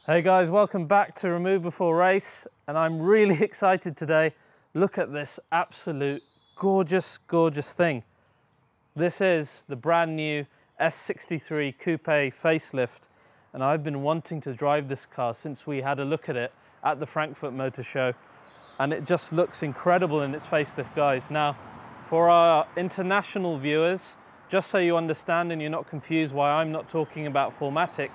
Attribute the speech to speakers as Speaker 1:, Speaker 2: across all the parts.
Speaker 1: Hey guys, welcome back to Remove Before Race, and I'm really excited today. Look at this absolute gorgeous, gorgeous thing. This is the brand new S63 Coupé facelift, and I've been wanting to drive this car since we had a look at it at the Frankfurt Motor Show, and it just looks incredible in its facelift, guys. Now, for our international viewers, just so you understand and you're not confused why I'm not talking about 4MATIC,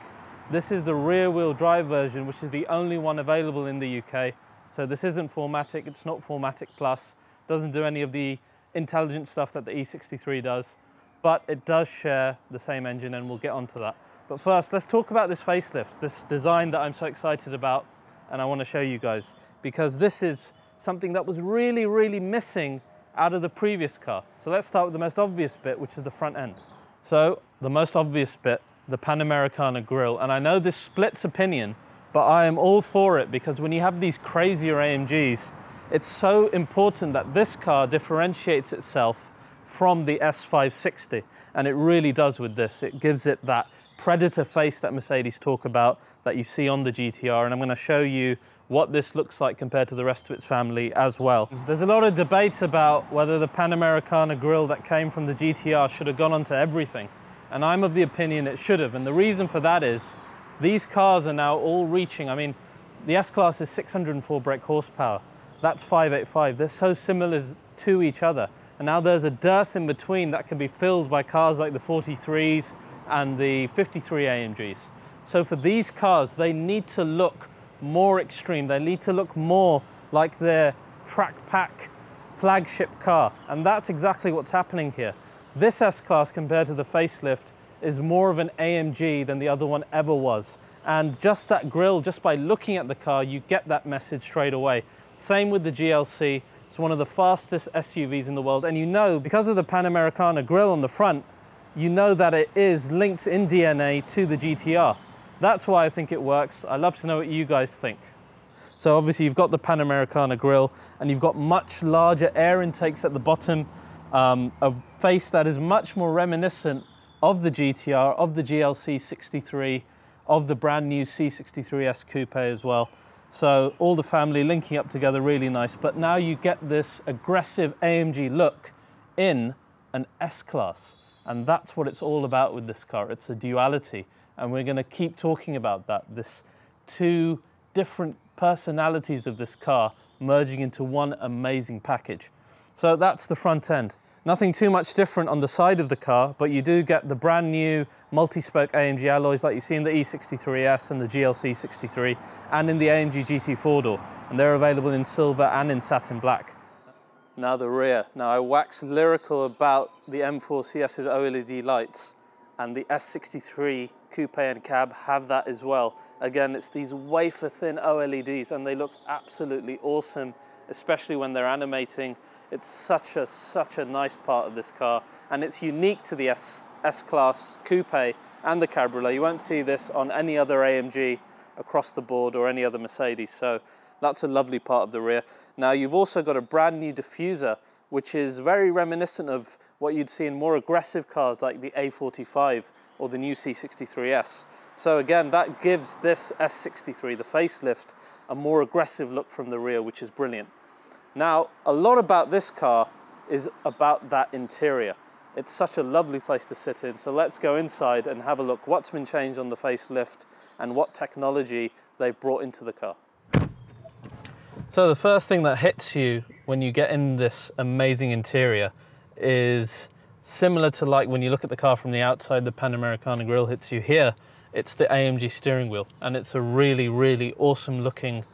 Speaker 1: this is the rear-wheel drive version, which is the only one available in the UK. So this isn't 4MATIC, it's not 4MATIC Plus, doesn't do any of the intelligent stuff that the E63 does, but it does share the same engine, and we'll get onto that. But first, let's talk about this facelift, this design that I'm so excited about, and I want to show you guys, because this is something that was really, really missing out of the previous car. So let's start with the most obvious bit, which is the front end. So the most obvious bit, the Panamericana grille, and I know this splits opinion, but I am all for it, because when you have these crazier AMGs, it's so important that this car differentiates itself from the S560, and it really does with this. It gives it that predator face that Mercedes talk about, that you see on the GTR, and I'm going to show you what this looks like compared to the rest of its family as well. There's a lot of debates about whether the Panamericana grille that came from the GTR should have gone onto everything. And I'm of the opinion it should have. And the reason for that is these cars are now all reaching, I mean, the S-Class is 604 brake horsepower. That's 585. They're so similar to each other. And now there's a dearth in between that can be filled by cars like the 43s and the 53 AMGs. So for these cars, they need to look more extreme. They need to look more like their track pack flagship car. And that's exactly what's happening here. This S-Class, compared to the facelift, is more of an AMG than the other one ever was. And just that grille, just by looking at the car, you get that message straight away. Same with the GLC. It's one of the fastest SUVs in the world. And you know, because of the Panamericana grille on the front, you know that it is linked in DNA to the GTR. That's why I think it works. I'd love to know what you guys think. So obviously you've got the Panamericana grille, and you've got much larger air intakes at the bottom. A face that is much more reminiscent of the GTR, of the GLC 63, of the brand new C63S Coupé as well. So all the family linking up together, really nice. But now you get this aggressive AMG look in an S-Class. And that's what it's all about with this car. It's a duality. And we're going to keep talking about that. This two different personalities of this car merging into one amazing package. So that's the front end. Nothing too much different on the side of the car, but you do get the brand new multi-spoke AMG alloys like you see in the E63S and the GLC 63 and in the AMG GT 4-door. And they're available in silver and in satin black. Now the rear. Now I wax lyrical about the M4 CS's OLED lights, and the S63 Coupé and Cab have that as well. Again, it's these wafer-thin OLEDs, and they look absolutely awesome, especially when they're animating. It's such a nice part of this car, and it's unique to the S-Class Coupé and the Cabriolet. You won't see this on any other AMG across the board or any other Mercedes, so that's a lovely part of the rear. Now you've also got a brand new diffuser, which is very reminiscent of what you'd see in more aggressive cars like the A45 or the new C63S. So again, that gives this S63, the facelift, a more aggressive look from the rear, which is brilliant. Now, a lot about this car is about that interior. It's such a lovely place to sit in. So let's go inside and have a look what's been changed on the facelift and what technology they've brought into the car. So the first thing that hits you when you get in this amazing interior is similar to like when you look at the car from the outside, the Panamericana grille hits you here. It's the AMG steering wheel, and it's a really, really awesome looking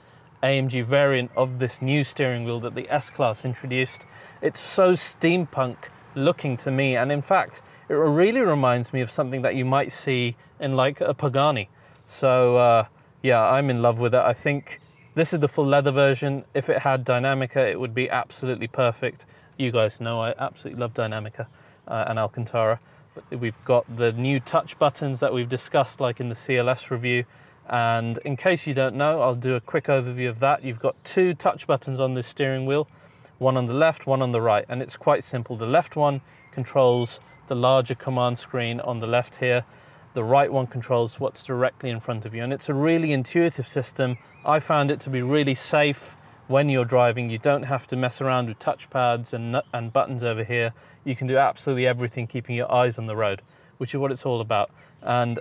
Speaker 1: AMG variant of this new steering wheel that the S-Class introduced. It's so steampunk looking to me, and in fact it really reminds me of something that you might see in like a Pagani. So yeah, I'm in love with it. I think this is the full leather version. If it had Dynamica, it would be absolutely perfect. You guys know I absolutely love Dynamica and Alcantara. But we've got the new touch buttons that we've discussed like in the CLS review. And in case you don't know, I'll do a quick overview of that. You've got two touch buttons on this steering wheel, one on the left, one on the right, and it's quite simple. The left one controls the larger command screen on the left here, the right one controls what's directly in front of you. And it's a really intuitive system. I found it to be really safe when you're driving. You don't have to mess around with touchpads and buttons over here. You can do absolutely everything keeping your eyes on the road, which is what it's all about. And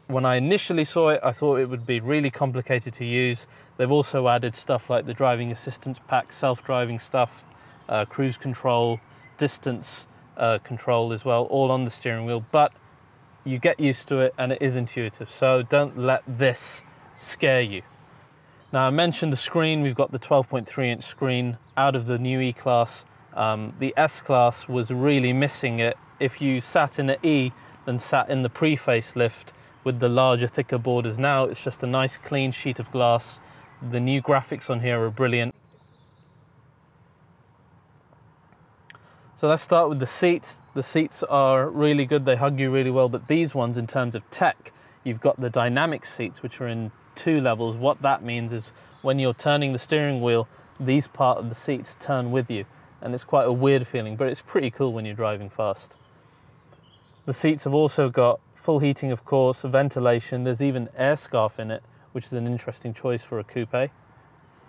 Speaker 1: when I initially saw it, I thought it would be really complicated to use. They've also added stuff like the driving assistance pack, self-driving stuff, cruise control, distance control as well, all on the steering wheel, but you get used to it and it is intuitive. So don't let this scare you. Now I mentioned the screen. We've got the 12.3-inch screen out of the new E-Class. The S-Class was really missing it. If you sat in an E than sat in the pre-facelift with the larger, thicker borders. Now it's just a nice clean sheet of glass. The new graphics on here are brilliant. So let's start with the seats. The seats are really good. They hug you really well, but these ones, in terms of tech, you've got the dynamic seats, which are in 2 levels. What that means is when you're turning the steering wheel, these part of the seats turn with you. And it's quite a weird feeling, but it's pretty cool when you're driving fast. The seats have also got full heating, of course, ventilation. There's even air scarf in it, which is an interesting choice for a coupe.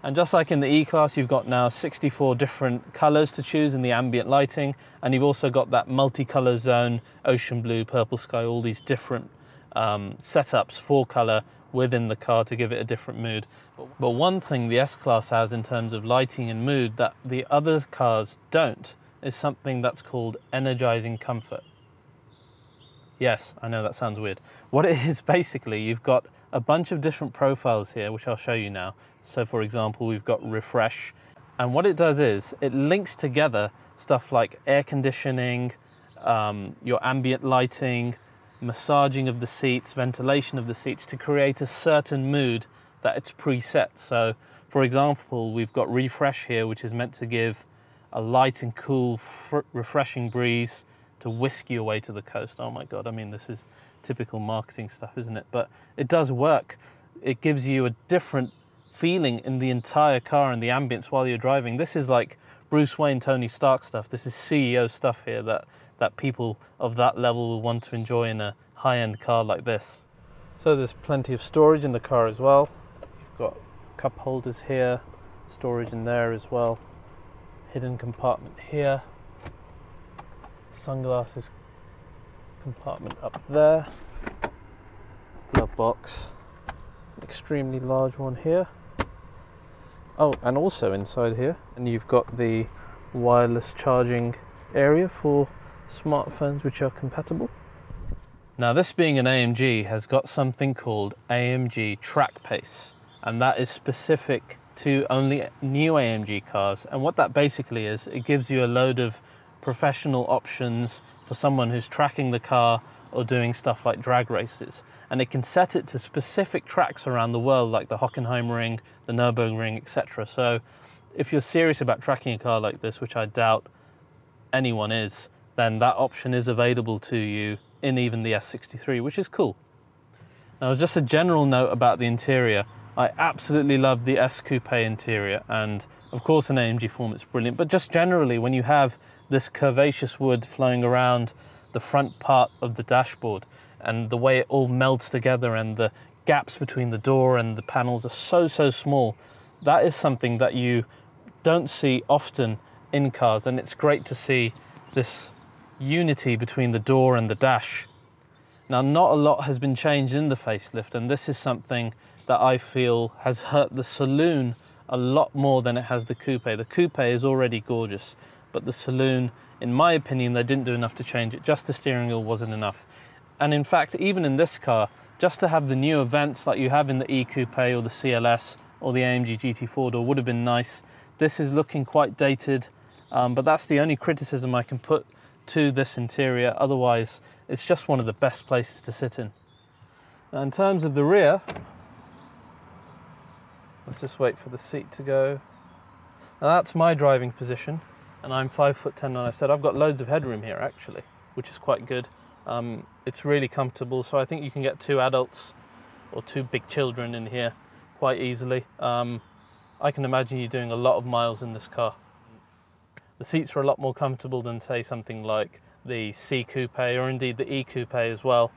Speaker 1: And just like in the E-Class, you've got now 64 different colors to choose in the ambient lighting. And you've also got that multicolor zone, ocean blue, purple sky, all these different setups for color within the car to give it a different mood. But one thing the S-Class has in terms of lighting and mood that the other cars don't is something that's called energizing comfort. Yes, I know that sounds weird. What it is, basically, you've got a bunch of different profiles here, which I'll show you now. So for example, we've got refresh. And what it does is it links together stuff like air conditioning, your ambient lighting, massaging of the seats, ventilation of the seats to create a certain mood that it's preset. So for example, we've got refresh here, which is meant to give a light and cool, refreshing breeze to whisk you away to the coast. Oh my God, I mean, this is typical marketing stuff, isn't it? But it does work. It gives you a different feeling in the entire car and the ambience while you're driving. This is like Bruce Wayne, Tony Stark stuff. This is CEO stuff here that people of that level will want to enjoy in a high-end car like this. So there's plenty of storage in the car as well. You've got cup holders here, storage in there as well. Hidden compartment here. Sunglasses compartment up there. Glove box. Extremely large one here. Oh, and also inside here, and you've got the wireless charging area for smartphones which are compatible. Now, this being an AMG has got something called AMG Track Pace, and that is specific to only new AMG cars. And what that basically is, it gives you a load of professional options for someone who's tracking the car or doing stuff like drag races. And it can set it to specific tracks around the world, like the Hockenheimring, the Nürburgring, etc. So if you're serious about tracking a car like this, which I doubt anyone is, then that option is available to you in even the S63, which is cool. Now, just a general note about the interior. I absolutely love the S Coupe interior, and of course in AMG form it's brilliant, but just generally when you have this curvaceous wood flowing around the front part of the dashboard, and the way it all melds together, and the gaps between the door and the panels are so small. That is something that you don't see often in cars, and it's great to see this unity between the door and the dash. Now, not a lot has been changed in the facelift, and this is something that I feel has hurt the saloon a lot more than it has the coupe. The coupe is already gorgeous, but the saloon, in my opinion, they didn't do enough to change it. Just the steering wheel wasn't enough. And in fact, even in this car, just to have the newer vents like you have in the E-Coupe or the CLS or the AMG GT 4-door would have been nice. This is looking quite dated, but that's the only criticism I can put to this interior. Otherwise, it's just one of the best places to sit in. Now, in terms of the rear, let's just wait for the seat to go. Now, that's my driving position, and I'm 5'10", and I've said I've got loads of headroom here actually, which is quite good. It's really comfortable, so I think you can get 2 adults or 2 big children in here quite easily. I can imagine you doing a lot of miles in this car. The seats are a lot more comfortable than, say, something like the C Coupe or indeed the E Coupe as well.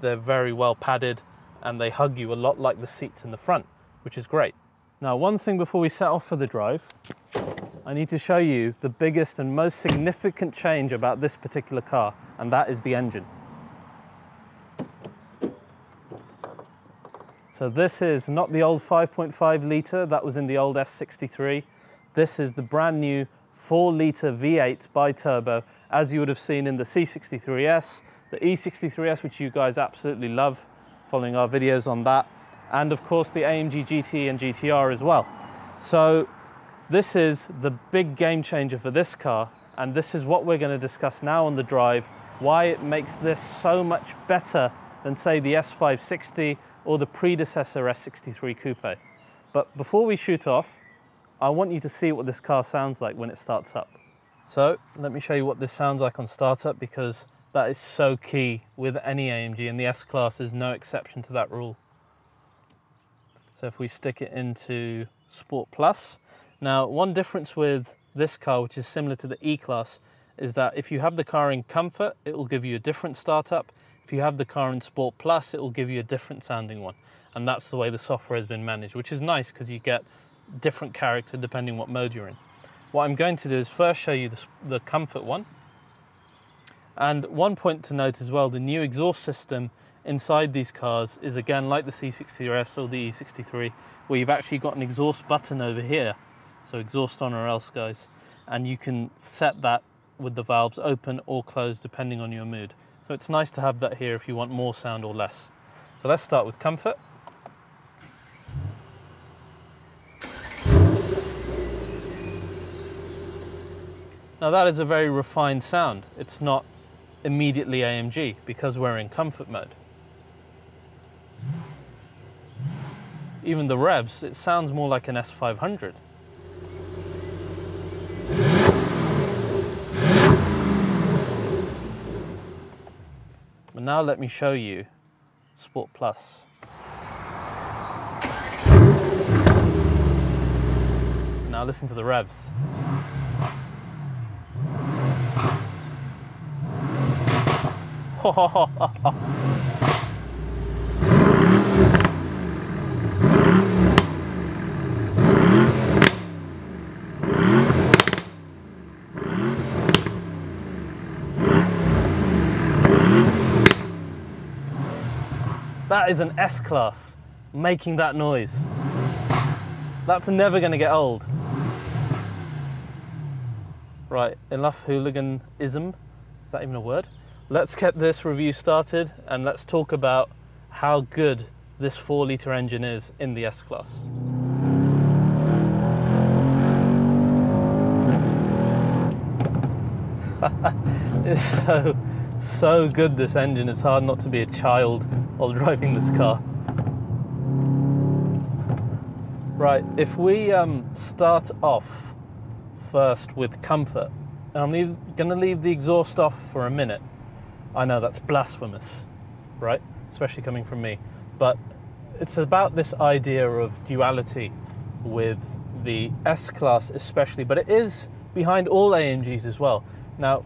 Speaker 1: They're very well padded and they hug you a lot like the seats in the front, which is great. Now, one thing before we set off for the drive, I need to show you the biggest and most significant change about this particular car, and that is the engine. So this is not the old 5.5 litre that was in the old S63. This is the brand new 4 litre V8 bi-turbo, as you would have seen in the C63S, the E63S, which you guys absolutely love, following our videos on that, and of course the AMG GT and GTR as well. So this is the big game changer for this car, and this is what we're going to discuss now on the drive, why it makes this so much better than, say, the S560 or the predecessor S63 Coupé. But before we shoot off, I want you to see what this car sounds like when it starts up. So let me show you what this sounds like on startup, because that is so key with any AMG, and the S-Class is no exception to that rule. So if we stick it into Sport Plus. Now, one difference with this car, which is similar to the E-Class, is that if you have the car in Comfort, it will give you a different startup. If you have the car in Sport Plus, it will give you a different sounding one. And that's the way the software has been managed, which is nice because you get different character depending what mode you're in. What I'm going to do is first show you the Comfort one. And one point to note as well, the new exhaust system inside these cars is again like the C63S or the E63, where you've actually got an exhaust button over here. So exhaust on or else, guys. And you can set that with the valves open or closed depending on your mood. So it's nice to have that here if you want more sound or less. So let's start with Comfort. Now that is a very refined sound. It's not immediately AMG because we're in Comfort mode. Even the revs, it sounds more like an S500. But now let me show you Sport Plus. Now listen to the revs. That is an S-Class making that noise. That's never going to get old. Right, enough hooliganism. Is that even a word? Let's get this review started and let's talk about how good this 4 litre engine is in the S-Class. It's so good, this engine. It's hard not to be a child while driving this car. Right, if we start off first with Comfort, and I'm going to leave the exhaust off for a minute. I know that's blasphemous, right? Especially coming from me. But it's about this idea of duality with the S-Class especially, but it is behind all AMGs as well. Now,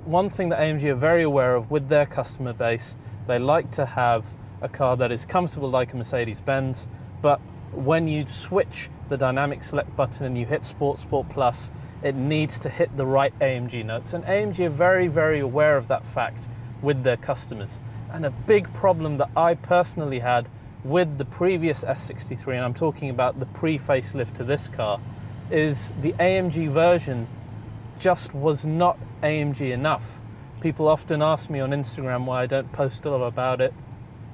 Speaker 1: one thing that AMG are very aware of with their customer base, they like to have a car that is comfortable like a Mercedes Benz, but when you switch the dynamic select button and you hit Sport, Sport Plus, it needs to hit the right AMG notes. And AMG are very, very aware of that fact with their customers. And a big problem that I personally had with the previous S63, and I'm talking about the pre-facelift to this car, is the AMG version just was not AMG enough. People often ask me on Instagram why I don't post a lot about it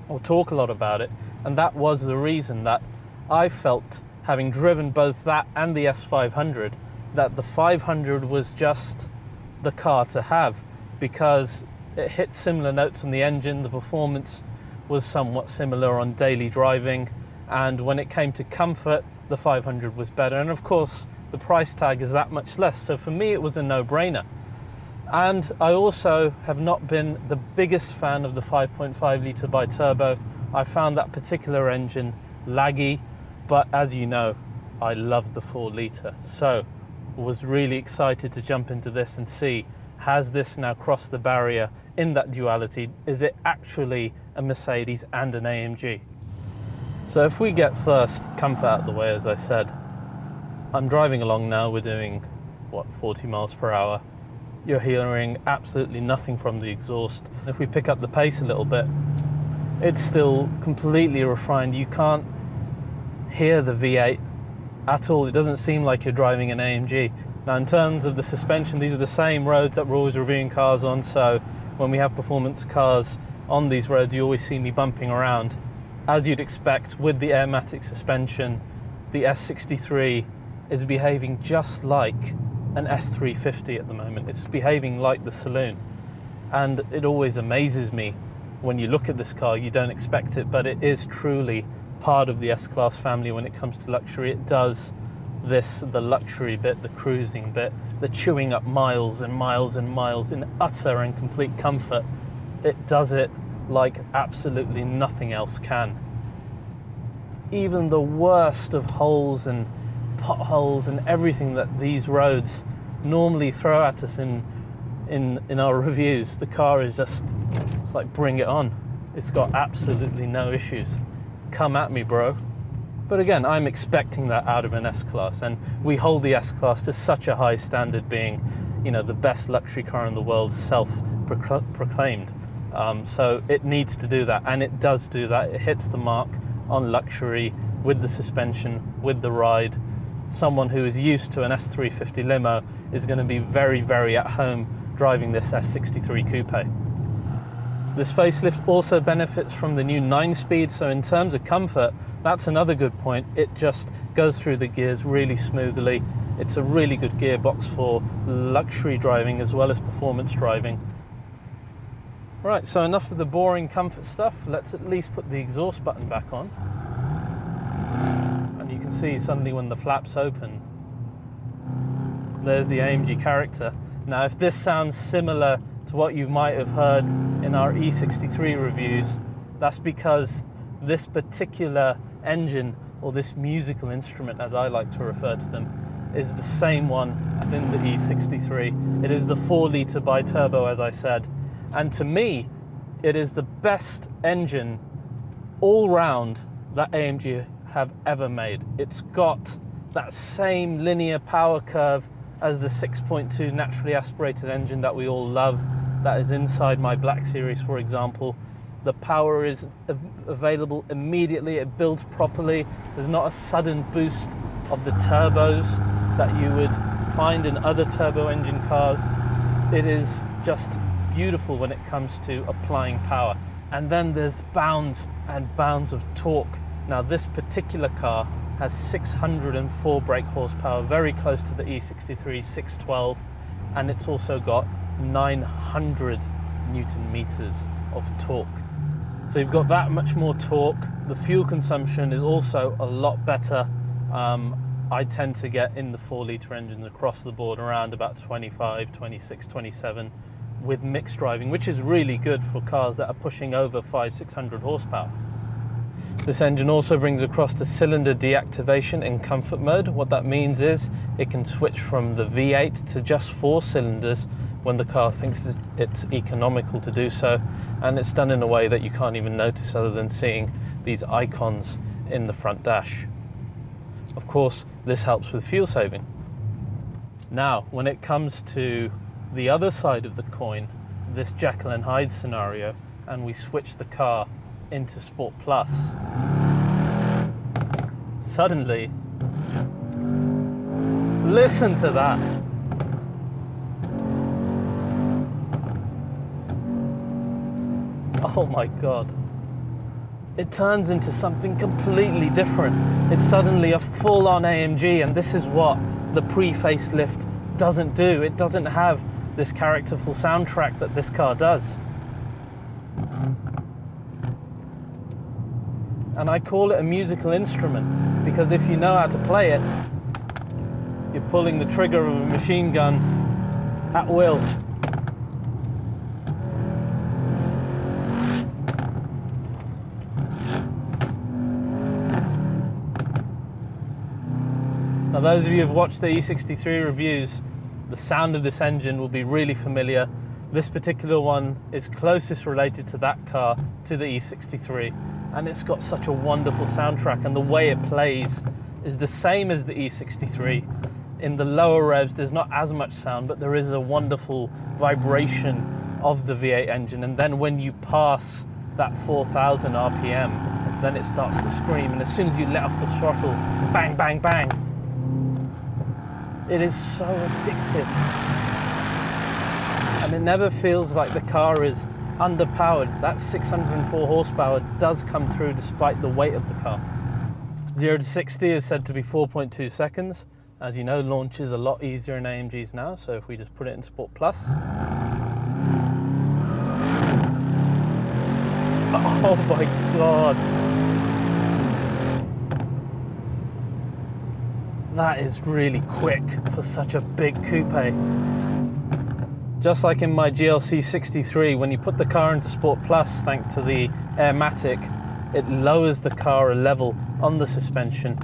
Speaker 1: or talk a lot about it, and that was the reason that I felt, having driven both that and the S500, that the 500 was just the car to have because it hit similar notes on the engine, the performance was somewhat similar on daily driving, and when it came to comfort, the 500 was better. And of course, the price tag is that much less, so for me it was a no-brainer. And I also have not been the biggest fan of the 5.5 litre bi-turbo. I found that particular engine laggy, but as you know, I love the 4 litre. So I was really excited to jump into this and see has this now crossed the barrier in that duality? Is it actually a Mercedes and an AMG? So if we get first comfort out of the way, as I said, I'm driving along now, we're doing, what, 40 miles per hour. You're hearing absolutely nothing from the exhaust. If we pick up the pace a little bit, it's still completely refined. You can't hear the V8 at all. It doesn't seem like you're driving an AMG. Now, in terms of the suspension, these are the same roads that we're always reviewing cars on, so when we have performance cars on these roads, you always see me bumping around. As you'd expect, with the airmatic suspension, the S63 is behaving just like an S350 at the moment. It's behaving like the saloon. And it always amazes me when you look at this car, you don't expect it, but it is truly part of the S-Class family when it comes to luxury. It does this, the luxury bit, the cruising bit, the chewing up miles and miles and miles in utter and complete comfort. It does it like absolutely nothing else can. Even the worst of holes and potholes and everything that these roads normally throw at us in our reviews, the car is just, it's like, bring it on. It's got absolutely no issues. Come at me, bro. But again, I'm expecting that out of an S-Class, and we hold the S-Class to such a high standard, being, you know, the best luxury car in the world, self-proclaimed. So it needs to do that, and it does do that. It hits the mark on luxury with the suspension, with the ride. Someone who is used to an S350 limo is going to be very, very at home driving this S63 Coupé. This facelift also benefits from the new 9-speed, so in terms of comfort, that's another good point. It just goes through the gears really smoothly. It's a really good gearbox for luxury driving as well as performance driving. Right, so enough of the boring comfort stuff. Let's at least put the exhaust button back on. And you can see suddenly when the flaps open, there's the AMG character. Now, if this sounds similar to what you might have heard in our E63 reviews, that's because this particular engine, or this musical instrument as I like to refer to them, is the same one as in the E63. It is the 4-litre bi-turbo, as I said, and to me it is the best engine all round that AMG have ever made. It's got that same linear power curve as the 6.2 naturally aspirated engine that we all love, that is inside my Black Series, for example. The power is available immediately, it builds properly. There's not a sudden boost of the turbos that you would find in other turbo engine cars. It is just beautiful when it comes to applying power. And then there's bounds and bounds of torque. Now, this particular car has 604 brake horsepower, very close to the E63 612, and it's also got 900 Newton meters of torque. So you've got that much more torque. The fuel consumption is also a lot better. I tend to get in the 4-litre engines across the board around about 25, 26, 27 with mixed driving, which is really good for cars that are pushing over 500-600 horsepower. This engine also brings across the cylinder deactivation in comfort mode. What that means is it can switch from the V8 to just 4 cylinders when the car thinks it's economical to do so, and it's done in a way that you can't even notice other than seeing these icons in the front dash. Of course, this helps with fuel saving. Now, when it comes to the other side of the coin, this Jekyll and Hyde scenario, and we switch the car into Sport Plus, suddenly, listen to that. Oh my God. It turns into something completely different. It's suddenly a full-on AMG, and this is what the pre-facelift doesn't do. It doesn't have this characterful soundtrack that this car does. And I call it a musical instrument because if you know how to play it, you're pulling the trigger of a machine gun at will. Now, those of you who've watched the E63 reviews, the sound of this engine will be really familiar. This particular one is closest related to that car, to the E63, and it's got such a wonderful soundtrack, and the way it plays is the same as the E63. In the lower revs, there's not as much sound, but there is a wonderful vibration of the V8 engine, and then when you pass that 4,000 RPM, then it starts to scream, and as soon as you let off the throttle, bang, bang, bang. It is so addictive. And it never feels like the car is underpowered. That 604 horsepower does come through despite the weight of the car. 0 to 60 is said to be 4.2 seconds. As you know, launch is a lot easier in AMGs now, so if we just put it in Sport Plus. Oh my God. That is really quick for such a big coupe. Just like in my GLC 63, when you put the car into Sport Plus, thanks to the Airmatic, it lowers the car a level on the suspension,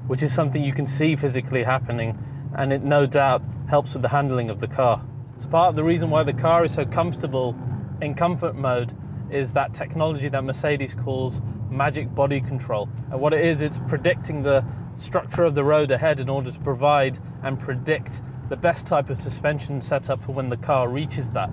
Speaker 1: which is something you can see physically happening, and it no doubt helps with the handling of the car. So part of the reason why the car is so comfortable in comfort mode is that technology that Mercedes calls magic body control. And what it is, it's predicting the structure of the road ahead in order to provide and predict the best type of suspension setup for when the car reaches that.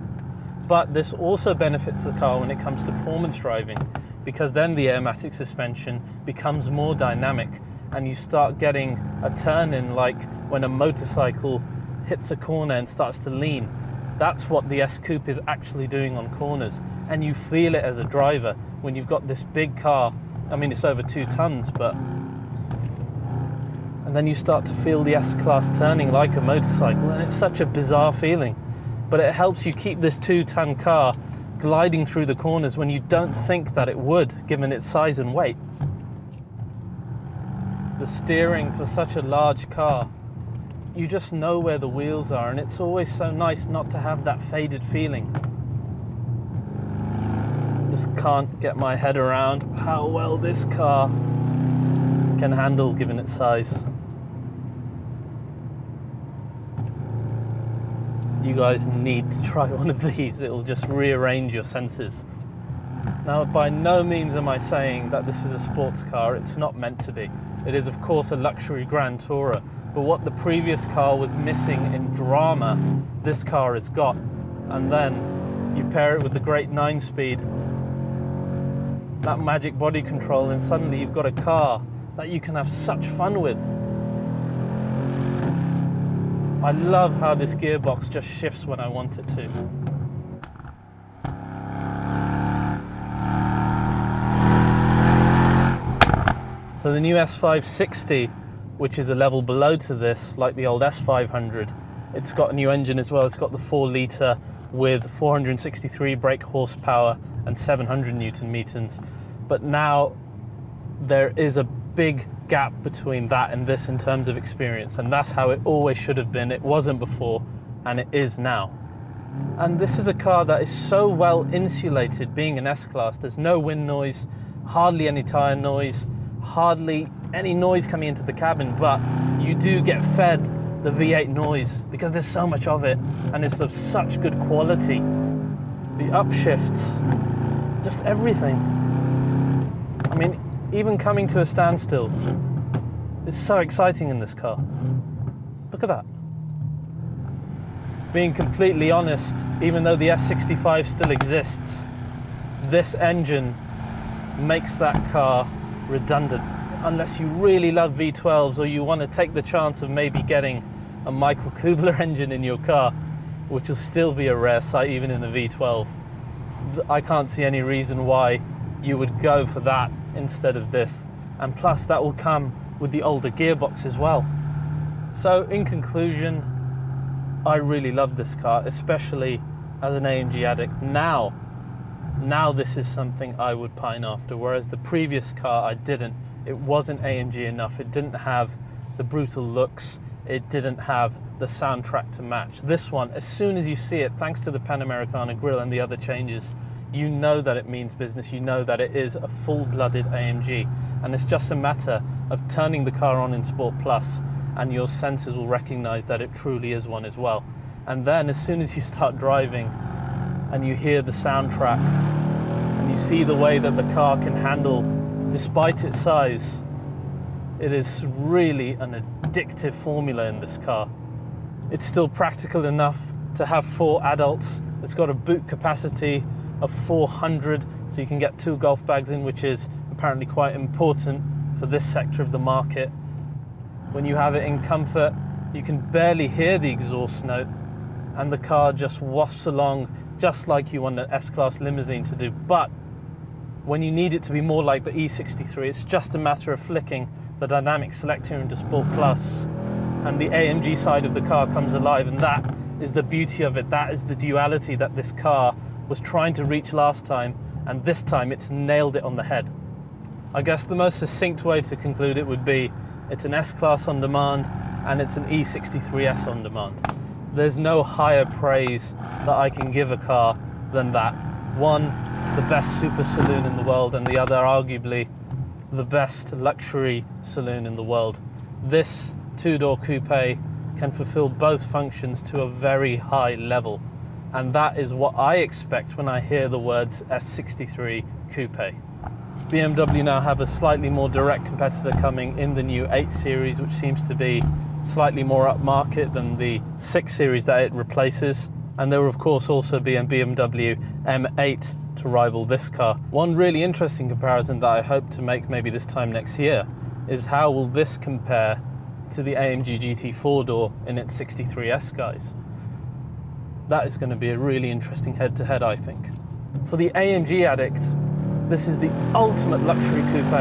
Speaker 1: But this also benefits the car when it comes to performance driving, because then the Airmatic suspension becomes more dynamic, and you start getting a turn in like when a motorcycle hits a corner and starts to lean. That's what the S Coupe is actually doing on corners, and you feel it as a driver when you've got this big car. I mean, it's over 2 tons, but and then you start to feel the S-Class turning like a motorcycle, and it's such a bizarre feeling. But it helps you keep this 2-ton car gliding through the corners when you don't think that it would, given its size and weight. The steering for such a large car, you just know where the wheels are, and it's always so nice not to have that faded feeling. Just can't get my head around how well this car can handle given its size. You guys need to try one of these. It'll just rearrange your senses. Now, by no means am I saying that this is a sports car. It's not meant to be. It is, of course, a luxury Grand Tourer. But what the previous car was missing in drama, this car has got. And then you pair it with the great 9-speed, that magic body control, and suddenly you've got a car that you can have such fun with. I love how this gearbox just shifts when I want it to. So the new S560, which is a level below to this, like the old S500, it's got a new engine as well. It's got the 4-litre with 463 brake horsepower and 700 Newton meters. But now there is a big gap between that and this in terms of experience, and that's how it always should have been. It wasn't before, and it is now. And this is a car that is so well insulated, being an S-Class. There's no wind noise, hardly any tyre noise, hardly any noise coming into the cabin, but you do get fed the V8 noise because there's so much of it, and it's of such good quality. The upshifts, just everything. I mean, even coming to a standstill is so exciting in this car. Look at that. Being completely honest, even though the S65 still exists, this engine makes that car redundant. Unless you really love V12s, or you want to take the chance of maybe getting a Michael Kubler engine in your car, which will still be a rare sight even in a V12. I can't see any reason why you would go for that instead of this. And plus, that will come with the older gearbox as well. So in conclusion, I really love this car, especially as an AMG addict. Now this is something I would pine after, whereas the previous car I didn't. It wasn't AMG enough. It didn't have the brutal looks. It didn't have the soundtrack to match. This one, as soon as you see it, thanks to the Panamericana grille and the other changes, you know that it means business. You know that it is a full-blooded AMG. And it's just a matter of turning the car on in Sport Plus and your sensors will recognize that it truly is one as well. And then as soon as you start driving and you hear the soundtrack and you see the way that the car can handle, despite its size, it is really an addictive formula in this car. It's still practical enough to have 4 adults. It's got a boot capacity of 400, so you can get 2 golf bags in, which is apparently quite important for this sector of the market. When you have it in comfort, you can barely hear the exhaust note, and the car just wafts along just like you want an S-Class limousine to do. But when you need it to be more like the E63, it's just a matter of flicking the dynamic selector into Sport Plus, and the AMG side of the car comes alive, and that is the beauty of it. That is the duality that this car was trying to reach last time, and this time it's nailed it on the head. I guess the most succinct way to conclude it would be it's an S-Class on demand and it's an E63S on demand. There's no higher praise that I can give a car than that. One, the best super saloon in the world, and the other, arguably, the best luxury saloon in the world. This 2-door coupe can fulfill both functions to a very high level, and that is what I expect when I hear the words S63 Coupé. BMW now have a slightly more direct competitor coming in the new 8 Series, which seems to be slightly more upmarket than the 6 Series that it replaces. And there will of course also be a BMW M8 to rival this car. One really interesting comparison that I hope to make maybe this time next year is how will this compare to the AMG GT 4-door in its 63S, guys. That is going to be a really interesting head-to-head, I think. For the AMG addict, this is the ultimate luxury coupe.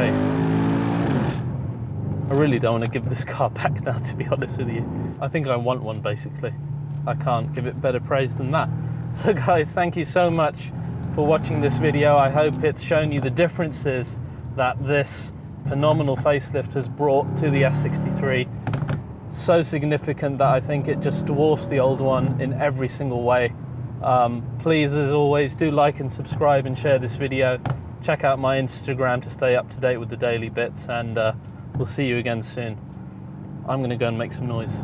Speaker 1: I really don't want to give this car back now, to be honest with you. I think I want one, basically. I can't give it better praise than that. So guys, thank you so much for watching this video. I hope it's shown you the differences that this phenomenal facelift has brought to the S63. So significant that I think it just dwarfs the old one in every single way. Please, as always, do like and subscribe and share this video. Check out my Instagram to stay up to date with the daily bits, and we'll see you again soon. I'm going to go and make some noise.